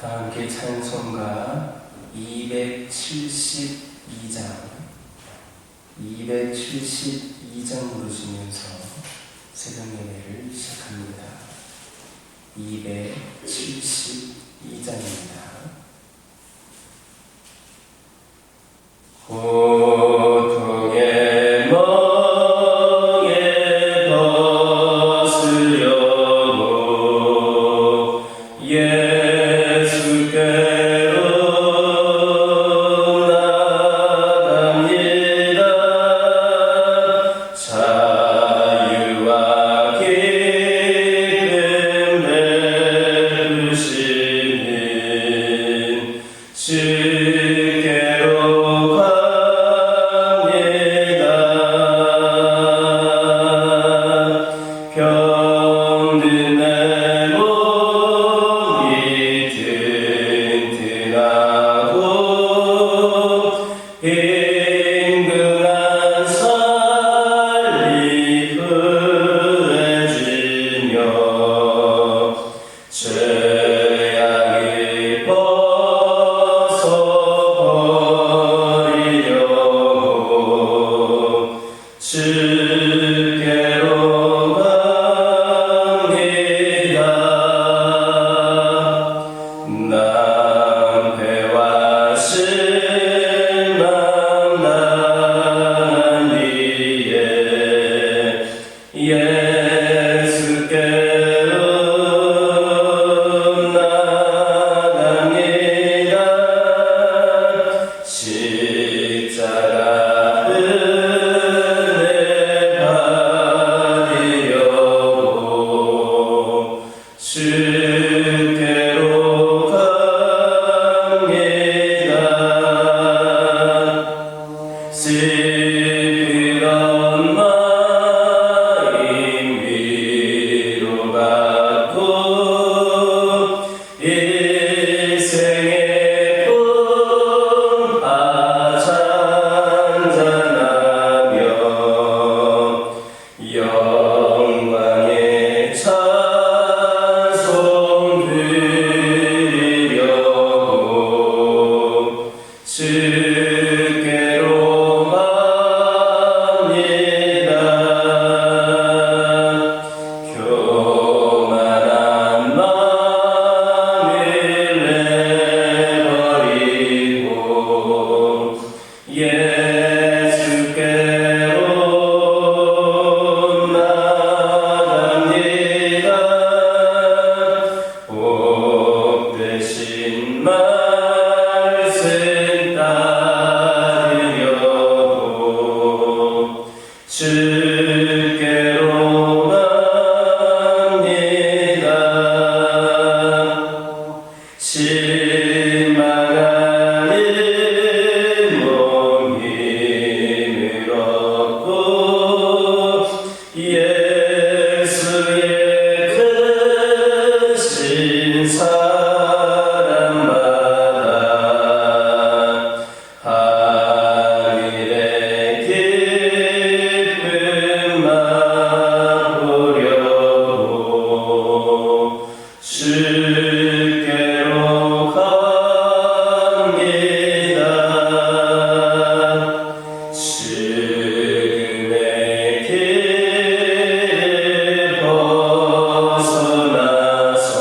다 함께 찬송가 272장 부르시면서 새벽 예배를 시작합니다. 272장입니다. 고통의 멍에 벗으려고 예수께로 나갑니다. 자유와 기쁨 베푸시는 주께로 갑니다. 병든 내 몸이 튼튼하고 힘든 살이 부해지며 죄악을 벗어버리려고 주께로 갑니다. 낭패와 실망 난 위에 예수께로 나갑니다. 십자가 은혜 받으려고 주께로 갑니다. 슬픈 마음 위로받고 일생의 풍파 잔잔하며 영광의 찬송 드리려고 주께로 갑니다. 교만한 마음을 내버리고 예수께로 나갑니다. 복 되신 말씀 따르려고 주께로 갑니다. 실망하는 몸 힘을 얻고 예수의 크신 사랑마다 하늘의 기쁨 맛보려고 주께로 갑니다. 죽음의 길을 벗어나서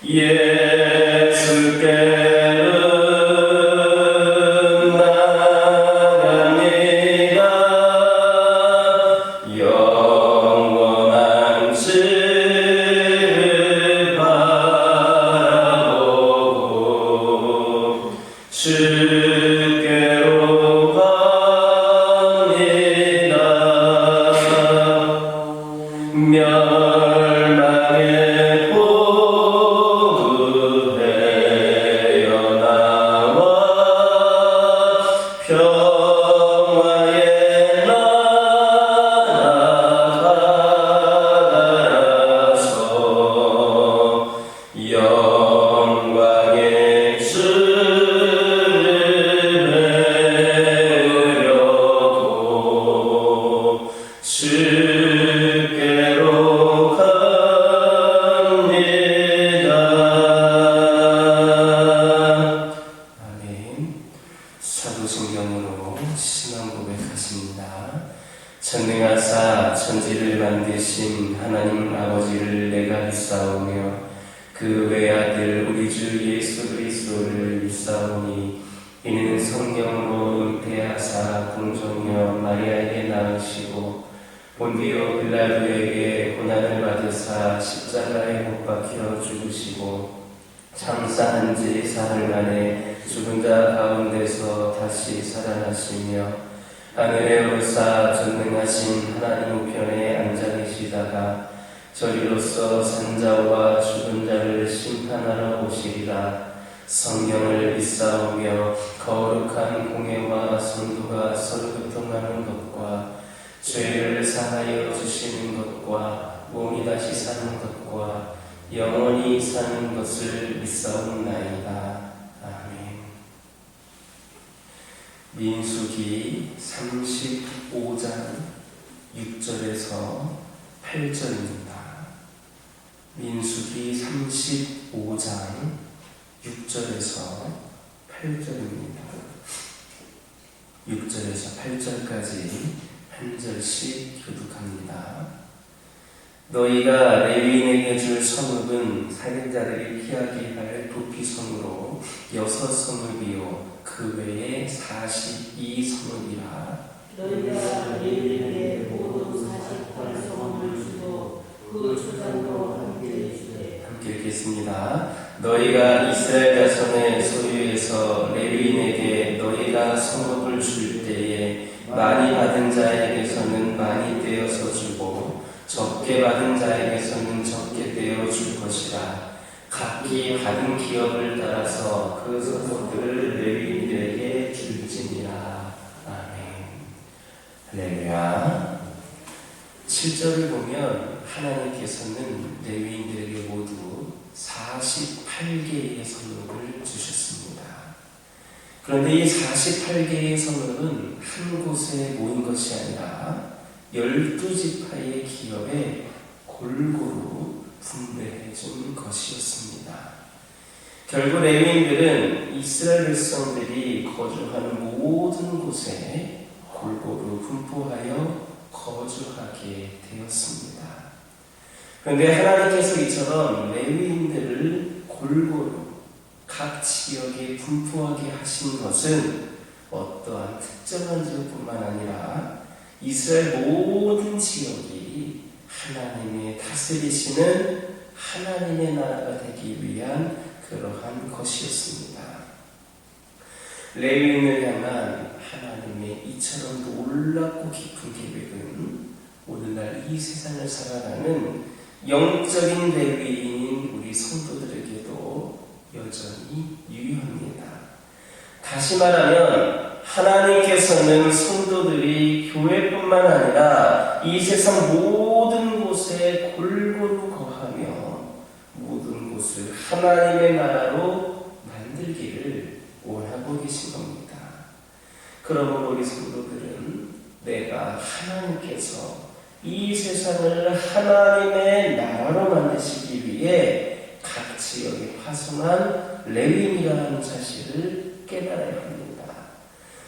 예수께로 나갑니다. 영원한 주를 믿사오며 그 외아들 우리 주 예수 그리스도를 믿사오니 이는 성령으로 잉태하사 공정녀 마리아에게 낳으시고 본디오 빌라도에게 고난을 받으사 십자가에 못 박혀 죽으시고 장사한 지 사흘 만에 죽은 자 가운데서 다시 살아나시며 하늘에 오르사 전능하신 하나님 우편에 앉아 계시다가 저리로서 산자와 죽은 자를 심판하러 오시리라. 성경을 믿사오며 거룩한 공예와 성도가 서로 교통하는 것과 죄를 사하여 주시는 것과 몸이 다시 사는 것과 영원히 사는 것을 믿사옵나이다. 아멘. 민수기 35장 6절에서 8절입니다. 민수기 35장 6절에서 8절입니다. 6절에서 8절까지 한 절씩 교독합니다. 너희가 레위인에게 줄 성읍은 살인자들이 피하게 할 도피성으로 6성읍이요 그 외에 42성읍이라. 너희가 레위인에게 모든 48성읍을 주고 그 주장으로 함께 주되. 함께 읽겠습니다. 너희가 이스라엘 자손의 소유에서 레위인에게 너희가 성읍을 줄 때에 많이 받은 자에게서는 많이 떼어서 주고 적게 받은 자에게서는 적게 떼어 줄 것이라. 각기 받은 기업을 따라서 그 성읍들을 레위인들에게 줄지니라. 아멘. 할렐루야. 7절을 보면 하나님께서는 레위인들에게 모두 48개의 성읍을 주셨습니다. 그런데 이 48개의 성읍은 한 곳에 모인 것이 아니라 12지파의 기업에 골고루 분배해 준 것이었습니다. 결국 레위인들은 이스라엘 백성들이 거주하는 모든 곳에 골고루 분포하여 거주하게 되었습니다. 그런데 하나님께서 이처럼 레위인들을 골고루 각 지역에 분포하게 하신 것은 어떠한 특정한 지역뿐만 아니라 이스라엘 모든 지역이 하나님의 다스리시는 하나님의 나라가 되기 위한 그러한 것이었습니다. 레위인을 향한 하나님의 이처럼 놀랍고 깊은 계획은 오늘날 이 세상을 살아가는 영적인 레위인인 우리 성도들에게도 여전히 유효합니다. 다시 말하면 하나님께서는 성도들이 교회뿐만 아니라 이 세상 모든 곳에 골고루 거하며 모든 곳을 하나님의 나라로 만들기를 원하고 계신 겁니다. 그러므로 우리 성도들은 내가 하나님께서 이 세상을 하나님의 나라로 만드시기 위해 각 지역에 파송한 레위인이라는 사실을 깨달아야 합니다.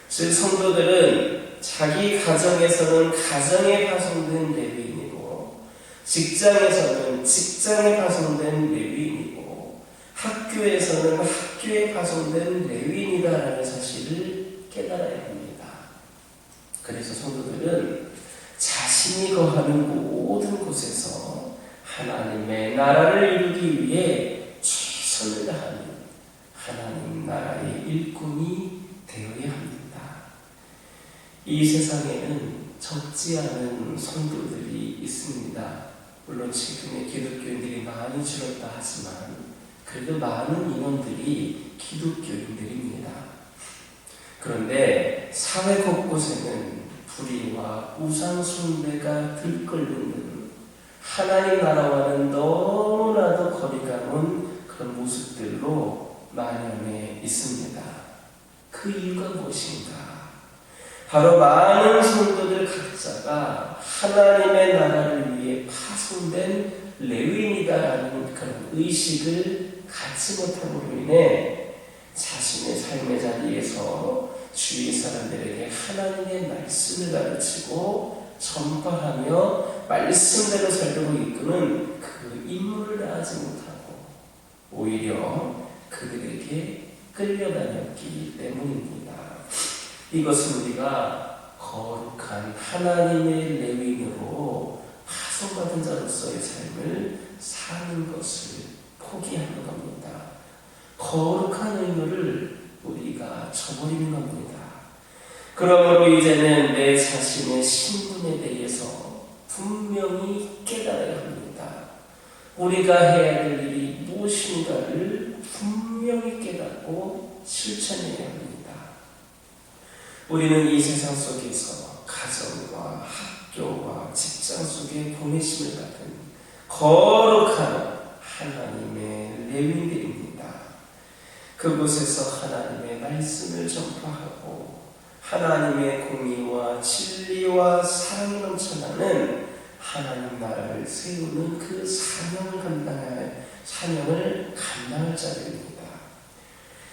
즉 성도들은 자기 가정에서는 가정에 파송된 레위인이고 직장에서는 직장에 파송된 레위인이고 학교에서는 학교에 파송된 레위인이다라는 사실을 깨달아야 합니다. 그래서 성도들은 자신이 거하는 모든 곳에서 하나님의 나라를 이루기 위해 최선을 다하는 하나님 나라의 일꾼이 되어야 합니다. 이 세상에는 적지 않은 성도들이 있습니다. 물론 최근에 기독교인들이 많이 줄었다 하지만 그래도 많은 인원들이 기독교인들입니다. 그런데 사회 곳곳에는 불의와 우상 숭배가 들끓는 하나님 나라와는 너무나도 거리가 먼 그런 모습들로 만연해 있습니다. 그 이유가 무엇인가? 바로 많은 성도들 각자가 하나님의 나라를 위해 파송된 레위인이다라는 그런 의식을 갖지 못함으로 인해 자신의 삶의 자리에서 주위 사람들에게 하나님의 말씀을 가르치고 전파하며 말씀대로 살도록 이끄는 그 임무를 따라가지 못하고 오히려 그들에게 끌려다녔기 때문입니다. 이것은 우리가 거룩한 하나님의 레위인으로 파송받은 자로서의 삶을 사는 것을 포기하는 겁니다. 거룩한 의무를 우리가 저버리는 겁니다. 그러므로 이제는 내 자신의 신분에 대해서 분명히 깨달아야 합니다. 우리가 해야 될 일이 무엇인가를 분명히 깨닫고 실천해야 합니다. 우리는 이 세상 속에서 가정과 학교와 직장 속에 보내심을 받은 거룩한 하나님의 레위인들입니다. 그곳에서 하나님의 말씀을 전파하고 하나님의 공의와 진리와 사랑이 넘쳐나는 하나님 나라를 세우는 그 사명을 감당할 자들입니다.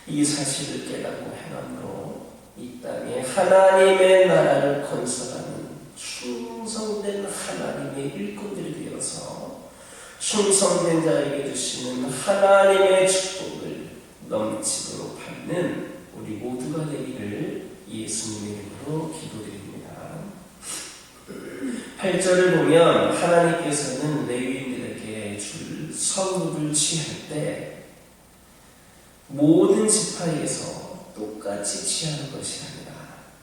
이 사실을 깨닫고 행함으로 이 땅에 하나님의 나라를 건설하는 충성된 하나님의 일꾼들이 되어서 충성된 자에게 주시는 하나님의 축복을 넘치도록 받는 우리 모두가 되기를 예수님의 이름으로 기도드립니다. 8절을 보면 하나님께서는 레위인들에게 줄 성읍을 취할 때 모든 지파에서 똑같이 취하는 것이 아니라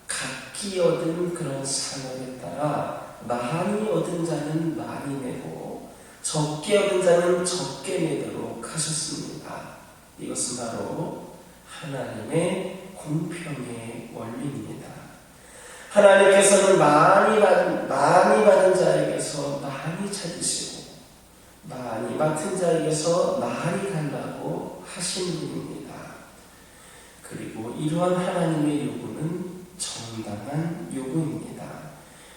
각기 얻은 그런 산업에 따라 많이 얻은 자는 많이 내고 적게 얻은 자는 적게 내도록 하셨습니다. 이것은 바로 하나님의 공평의 원리입니다. 하나님께서는 많이 받은 자에게서 많이 찾으시고 많이 맡은 자에게서 많이 달라고 하신 분입니다. 그리고 이러한 하나님의 요구는 정당한 요구입니다.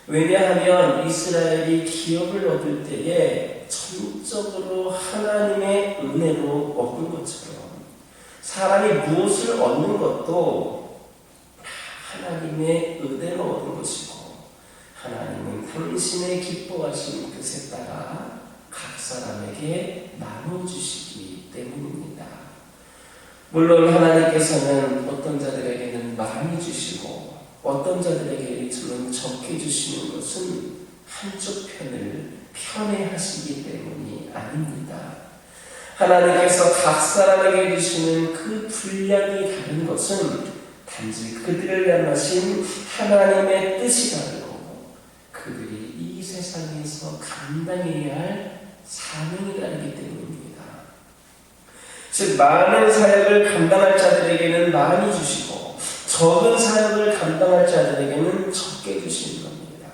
왜냐하면 이스라엘이 기업을 얻을 때에 전적으로 하나님의 은혜로 얻은 것처럼 사람이 무엇을 얻는 것도 하나님의 은혜로 얻은 것이고 하나님은 당신의 기뻐하신 뜻에 따라 각 사람에게 나눠주시기 때문입니다. 물론 하나님께서는 어떤 자들에게는 많이 주시고 어떤 자들에게는 적게 주시는 것은 한쪽 편을 편애하시기 때문이 아닙니다. 하나님께서 각 사람에게 주시는 그 분량이 다른 것은 단지 그들을 향하신 하나님의 뜻이 다르고 그들이 이 세상에서 감당해야 할 사명이 다르기 때문입니다. 즉 많은 사역을 감당할 자들에게는 많이 주시고 적은 사역을 감당할 자들에게는 적게 주시는 겁니다.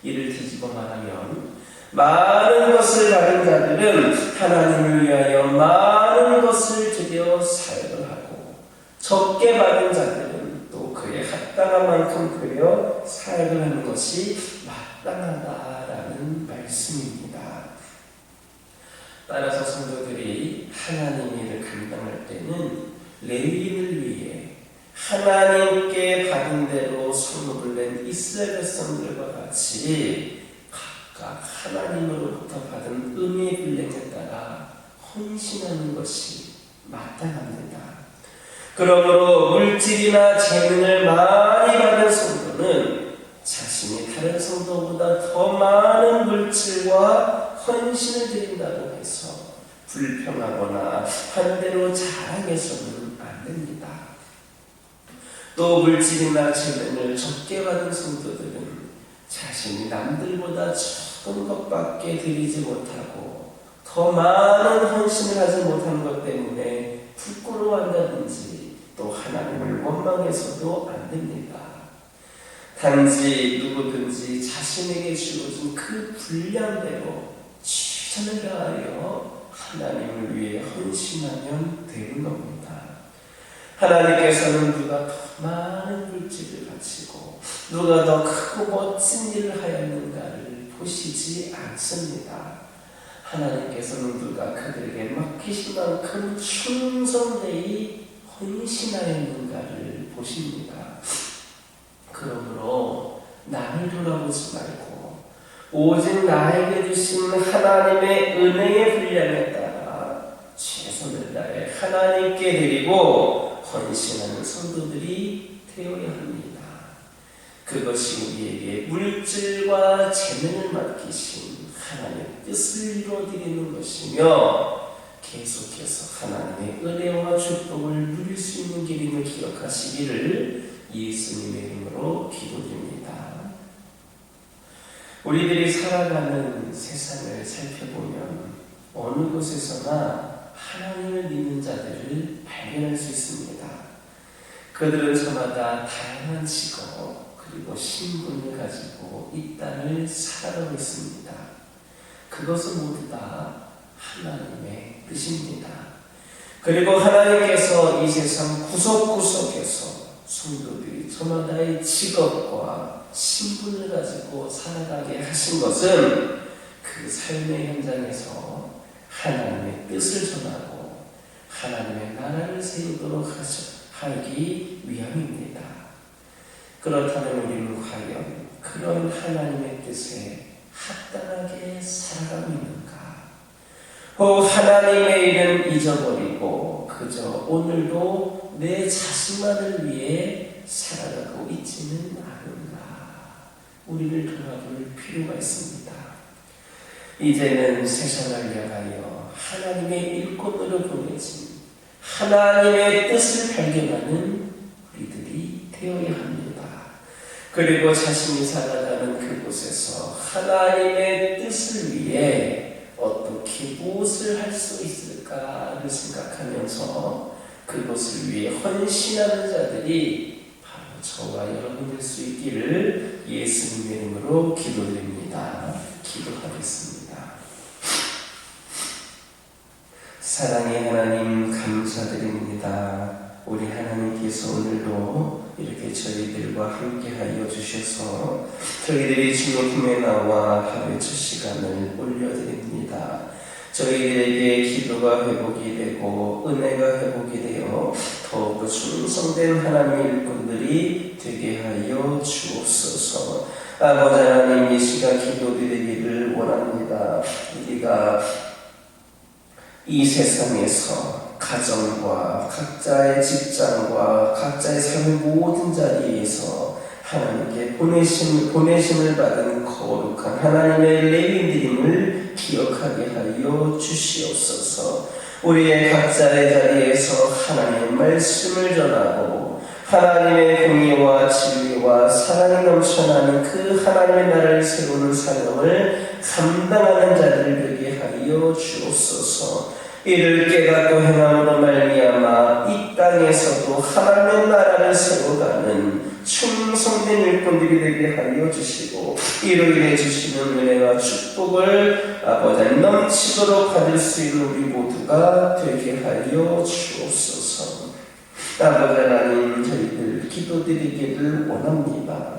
이를 뒤집어 말하면 많은 것을 받은 자들은 하나님을 위하여 많은 것을 드려 사역을 하고 적게 받은 자들은 또 그에 합당한 만큼 드려 사역을 하는 것이 마땅하다라는 말씀입니다. 따라서 성도들이 하나님의 일을 감당할 때는 레위인을 위해 하나님께 받은 대로 성읍을 낸 이스라엘 백성들과 같이 각각 하나님으로부터 받은 은혜의 분량에 따라 헌신하는 것이 마땅합니다. 그러므로 물질이나 재능을 많이 받은 성도는 자신이 다른 성도보다 더 많은 물질과 헌신을 드린다고 해서 불평하거나 반대로 자랑해서는 안 됩니다. 또 물질이나 재능을 적게 받은 성도들은 자신이 남들보다 적은 것밖에 드리지 못하고 더 많은 헌신을 하지 못한 것 때문에 부끄러워한다든지 또 하나님을 원망해서도 안 됩니다. 단지 누구든지 자신에게 주어진 그 분량대로 최선을 다하여 하나님을 위해 헌신하면 되는 겁니다. 하나님께서는 누가 더 많은 물질을 바치고 누가 더 크고 멋진 일을 하였는가를 보시지 않습니다. 하나님께서는 누가 그들에게 맡기신 만큼 충성되이 헌신하였는가를 보십니다. 그러므로 나를 돌아보지 말고 오직 나에게 주신 하나님의 은혜의 분량에 하나님께 드리고 헌신하는 성도들이 되어야 합니다. 그것이 우리에게 물질과 재능을 맡기신 하나님의 뜻을 이루어드리는 것이며 계속해서 하나님의 은혜와 축복을 누릴 수 있는 길임을 기억하시기를 예수님의 이름으로 기도드립니다. 우리들이 살아가는 세상을 살펴보면 어느 곳에서나 하나님을 믿는 자들을 발견할 수 있습니다. 그들은 저마다 다양한 직업 그리고 신분을 가지고 이 땅을 살아가고 있습니다. 그것은 모두 다 하나님의 뜻입니다. 그리고 하나님께서 이 세상 구석구석에서 성도들이 저마다의 직업과 신분을 가지고 살아가게 하신 것은 그 삶의 현장에서 하나님의 뜻을 전하고 하나님의 나라를 세우도록 하기 위함입니다. 그렇다면 우리는 과연 그런 하나님의 뜻에 합당하게 살아가고 있는가? 혹 하나님의 일은 잊어버리고 그저 오늘도 내 자신만을 위해 살아가고 있지는 않은가? 우리를 돌아볼 필요가 있습니다. 이제는 세상을 향하여 하나님의 일꾼으로 보내진 하나님의 뜻을 발견하는 우리들이 되어야 합니다. 그리고 자신이 살아가는 그곳에서 하나님의 뜻을 위해 어떻게 무엇을 할 수 있을까를 생각하면서 그것을 위해 헌신하는 자들이 바로 저와 여러분 될 수 있기를 예수님의 이름으로 기도드립니다. 기도하겠습니다. 사랑의 하나님 감사드립니다. 우리 하나님께서 오늘도 이렇게 저희들과 함께하여 주셔서 저희들이 주의 품에 나와 하루의 첫 시간을 올려드립니다. 저희들에게 기도가 회복이 되고 은혜가 회복이 되어 더욱 충성된 하나님의 일꾼들이 되게 하여 주옵소서. 아버지 하나님, 이 시간 기도드리기를 원합니다. 우리가 이 세상에서 가정과 각자의 직장과 각자의 삶의 모든 자리에서 하나님께 보내심을 받은 거룩한 하나님의 레위인들임을 기억하게 하여 주시옵소서. 우리의 각자의 자리에서 하나님의 말씀을 전하고 하나님의 공의와 진리와 사랑이 넘쳐나는 그 하나님의 나라를 세우는 사명을 감당하는 자들을 되게 하여 주옵소서. 이를 깨닫고 행함으로 말미암아 이 땅에서도 하나님의 나라를 세워가는 충성된 일꾼들이 되게 하여 주시고 이로 인해 주시는 은혜와 축복을 아버지 넘치도록 받을 수 있는 우리 모두가 되게 하여 주옵소서. 아버지 하나님, 저희들 기도드리기를 원합니다.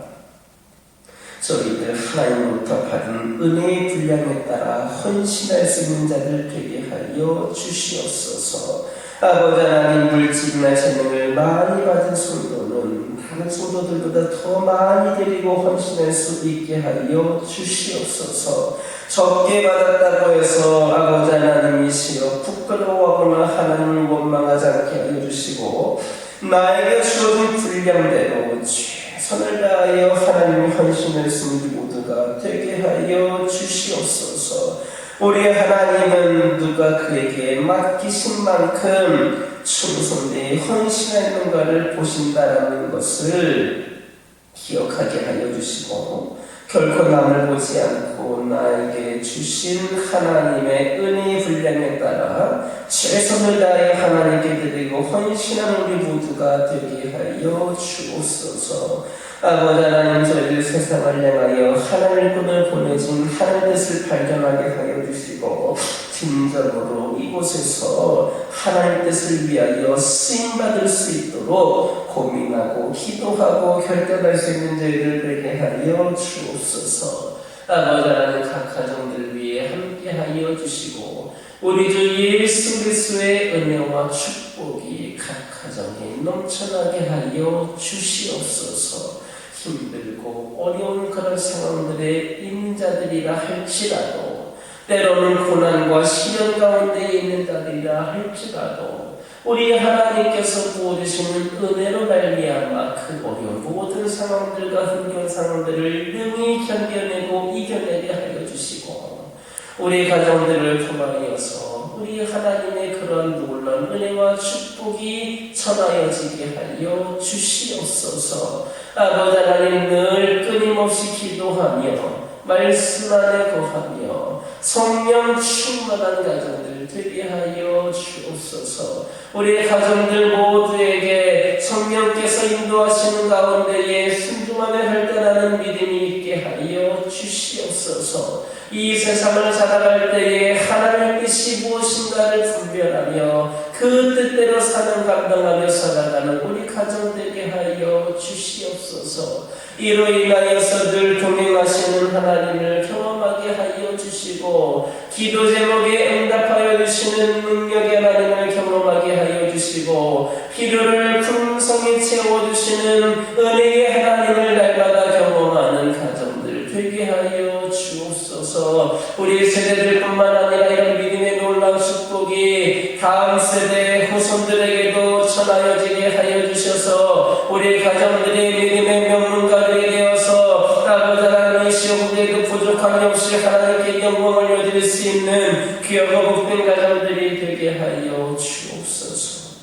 저희들 하나님으로부터 받은 은혜의 분량에 따라 헌신할 수 있는 자들 되게 하여 주시옵소서. 아버지 하나님, 물질이나 재능을 많이 받은 성도는 다른 성도들보다 더 많이 드리고 헌신할 수 있게 하여 주시옵소서. 적게 받았다고 해서 아버지 하나님이시여 부끄러워하거나 하나님을 원망하지 않게 하여 주시고 나에게 주어진 분량대로 최선을 다하여 하나님의 헌신을 쓰는 모두가 되게 하여 주시옵소서. 우리 하나님은 누가 그에게 맡기신 만큼 충성되이 헌신하는가를 보신다라는 것을 기억하게 하여 주시고 결코 남을 보지 않고 나에게 주신 하나님의 은혜의 분량에 따라 최선을 다해 하나님께 드리고 헌신하는 우리 모두가 되게 하여 주옵소서. 아버지 하나님, 저희들 세상을 향하여 하나님의 꿈을 보내신 하나님의 뜻을 발견하게 하여 주시고 진정으로 이곳에서 하나님의 뜻을 위하여 쓰임받을 수 있도록 고민하고 기도하고 결단할 수 있는 저희들 되게 하여 주옵소서. 아버지 하나님, 각 가정들 위해 함께 하여 주시고 우리 주 예수 그리스도의 은혜와 축복이 각 가정에 넘쳐나게 하여 주시옵소서. 힘들고 어려운 그런 상황들에 있는 자들이라 할지라도 때로는 고난과 시련 가운데 있는 자들이라 할지라도 우리 하나님께서 부어주시는 은혜로 말미암아 그 어려운 모든 상황들과 흔겨운 상황들을 능히 견뎌내고 이겨내게 하여 주시고 우리 가정들을 통하여서 우리 하나님의 그런 놀라운 은혜와 축복이 전하여지게 하여 주시옵소서. 아버지 하나님 늘 끊임없이 기도하며 말씀 안에 거하며 성령 충만한 가정들 되게 하여 주옵소서. 우리 가정들 모두에게 성령께서 인도하시는 가운데에 순종하며 활달하는 믿음이 있게 하여 주시옵소서. 이 세상을 살아갈 때에 하나님의 뜻이 무엇인가를 분별하며 그 뜻대로 사는 감당하며 살아가는 우리 가정 되게 하여 주시옵소서. 이로 인하여서 늘 동행하시는 하나님을 경험하게 하여 주시고 기도 제목에 응답하여 주시는 능력의 하나님을 경험하게 하여 주시고 필요를 풍성히 채워주시는 은혜의 하나님을 날마다 경험하는 가정들 되게 하여 주옵소서. 우리 세대들뿐만 아니라 이런 믿음의 놀라운 축복이 다음 세대 후손들에게도 전하여지게 하여 주셔서 우리 가정들의 믿음의 명문가들이 되어서 아버지 하나님의 시험대도 부족함이 없이 하나님께 영광을 여드릴 수 있는 귀하고 복된 가정들이 되게 하여 주옵소서.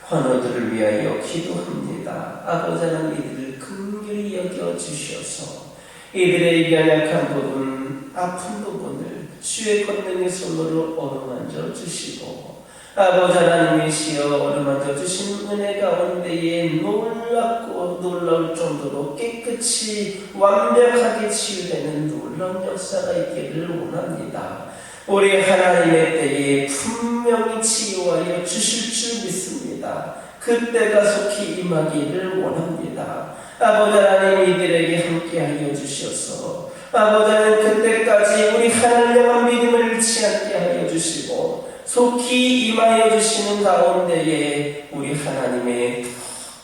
환우들을 위하여 기도합니다. 아버지 하나님 이들을 긍휼히 여겨주셔서 이들의 연약한 부분, 아픈 부분을 주의 권능의 손으로 어루만져 주시고 아버지 하나님이시여 어루만져 주신 은혜 가운데에 놀랍고 놀라울 정도로 깨끗이 완벽하게 치유되는 놀라운 역사가 있기를 원합니다. 우리 하나님의 때에 분명히 치유하여 주실 줄 믿습니다. 그때가 속히 임하기를 원합니다. 아버지 하나님 이들에게 함께하여 주셔서 아버지 하나님 그때까지 우리 하나님 향한 믿음을 잃지 않게 하여 주시고 속히 임하여 주시는 가운데에 우리 하나님의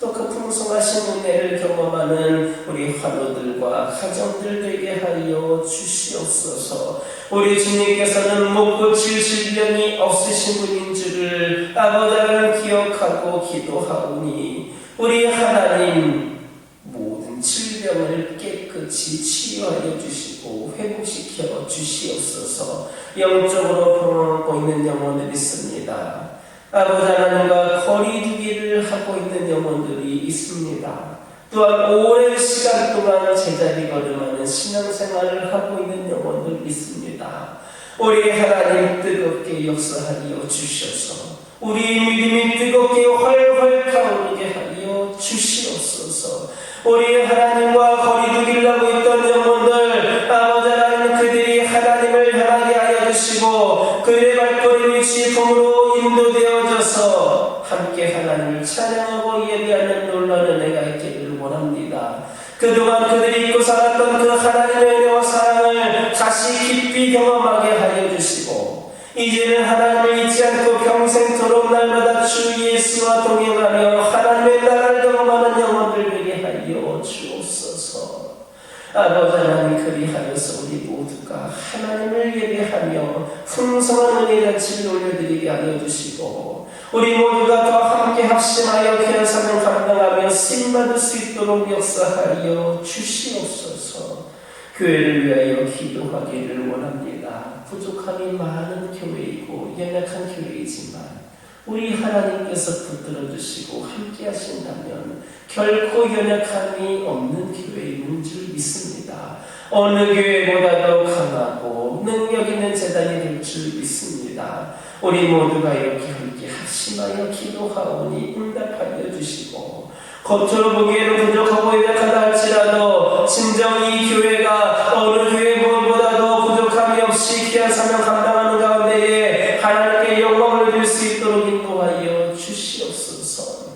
또 그 풍성하신 은혜를 경험하는 우리 환우들과 가정들 되게 하여 주시옵소서. 우리 주님께서는 못 고칠 질병이 없으신 분인 줄을 아버지 하나님 기억하고 기도하오니 우리 하나님 모든 질병을 깨끗이 치유하여 주시고 회복시켜 주시옵소서. 영적으로 평안하고 있는 영혼들이 있습니다. 아버지 하나님과 거리두기를 하고 있는 영혼들이 있습니다. 또한 오랜 시간 동안 제자리 걸음하는 신앙생활을 하고 있는 영혼들이 있습니다. 우리 하나님 뜨겁게 역사하여 주셔서 우리 믿음이 뜨겁게 활활 타오르게 하여 주시옵소서. 우리 하나님과 거리두기를 하고 있던 영혼들 아버지 하나님 그들이 하나님을 향하게 하여 주시고 그들의 발걸음이 지품으로 인도되어져서 함께 하나님을 찬양하고 예배하는 놀라운 은혜가 있기를 원합니다. 그동안 그들이 잊고 살았던 그 하나님의 은혜와 사랑을 다시 깊이 경험하게 하여 주시고 이제는 하나님을 잊지 않고 평생토록 날마다 주 예수와 동행하며 하나님의 나라를 경험하는 영혼들 되게 하여 주옵소서. 아버지 하나님 그리하여서 우리 모두가 하나님을 예배하며 풍성한 은혜 잔치를 올려드리게 하여 주시고 우리 모두가 더 함께 합심하여 귀한 사명 감당하며 쓰임받을 수 있도록 역사하여 주시옵소서. 교회를 위하여 기도하기를 원합니다. 부족함이 많은 교회이고 연약한 교회이지만 우리 하나님께서 붙들어 주시고 함께 하신다면 결코 연약함이 없는 교회인 줄 믿습니다. 어느 교회보다도 강하고 능력 있는 재단이 될 줄 믿습니다. 우리 모두가 이렇게 함께 합심하여 기도하오니 응답하여 주시고 겉으로 보기에는 부족하고 연약하다 할지라도 진정 이 교회가 어느 교회보다도 부족함이 없이 귀한 사명 감당하는 가운데에 하나님께 영광을 드릴 수 있도록 인도하여 주시옵소서.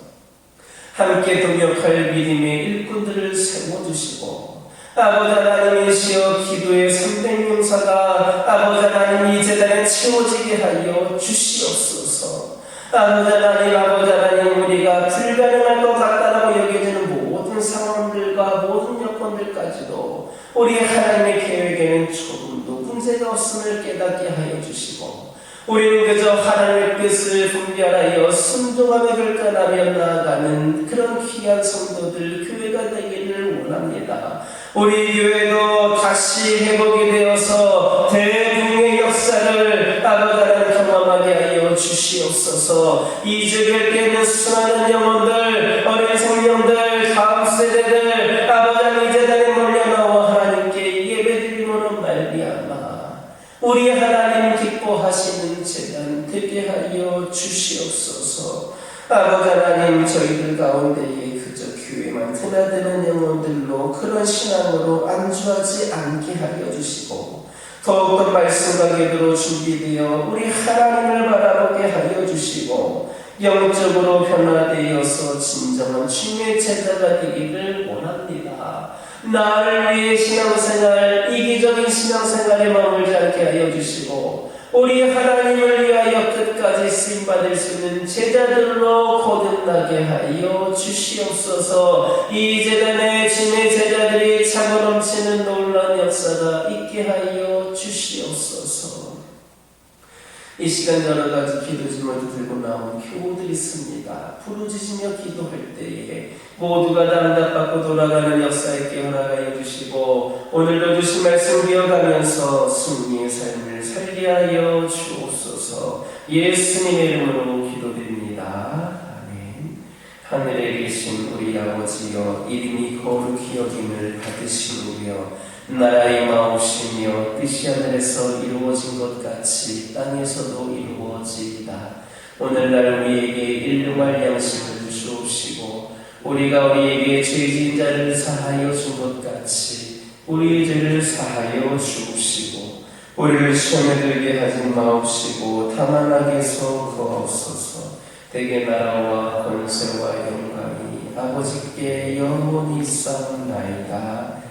함께 동역할 믿음의 일꾼들을 세워주시고 아버지 하나님이시여 기도의 300용사가 아버지 하나님 이 재단에 채워지게 하여 주시옵소서. 아버지 하나님 우리가 불가능할 것 같다라고 여겨지는 모든 상황들과 모든 여건들까지도 우리 하나님의 계획에는 조금도 문제가 없음을 깨닫게 하여 주시고 우리는 그저 하나님의 뜻을 분별하여 순종하며 결단하며 나아가는 그런 귀한 성도들, 교회가 되기를 원합니다. 우리 교회도 다시 회복이 되어서 대붕의 역사를 아버지 하나님 경험하게 하여 주시옵소서. 이주를 깨는 수많은 영혼들, 어린 생명들, 다음 세대들, 아버지 하나님 제단에 몰려나와 하나님께 예배드림으로 말미암아 우리 하나님 기뻐하시는 제단 되게 하여 주시옵소서. 아버지 하나님, 저희들 가운데에 그저 교회만 드나드는 영혼들로 그런 신앙으로 안주하지 않게 하여 주시고, 더욱더 말씀과 기도로 준비되어 우리 하나님을 바라보게 하여 주시고, 영적으로 변화되어서 진정한 주님의 제자가 되기를 원합니다. 나를 위해 신앙생활, 이기적인 신앙생활에 머물지 않게 하여 주시고, 우리 하나님을 위하여 끝까지 쓰임받을 수 있는 제자들로 거듭나게 하여 주시옵소서. 이 제단에 주님의 제자들이 차고 넘치는 놀라운 역사가 있게 하여 주시옵소서. 이 시간 여러 가지 기도 제목을 들고 나온 교우들이 있습니다. 부르짖으며 기도할 때에 모두가 다 응답받고 돌아가는 역사 있게 허락하여 주시고, 오늘도 주신 말씀 기억하면서 승리의 삶을 살게 하여 주옵소서. 예수님의 이름으로 기도드립니다. 아멘. 하늘에 계신 우리 아버지여, 이름이 거룩히 여김을 받으시오며 나라의 마옵시며 뜻이 하늘에서 이루어진 것 같이 땅에서도 이루어지이다. 오늘날 우리에게 일용할 양식을 주시옵시고, 우리가 우리에게 죄진 자를 사하여 준 것 같이 우리의 죄를 사하여 주옵시고, 우리를 시험에 들게 하지 마옵시고 다만 악에서 구하옵소서. 대개 나라와 권세와 영광이 아버지께 영원히 있사옵나이다.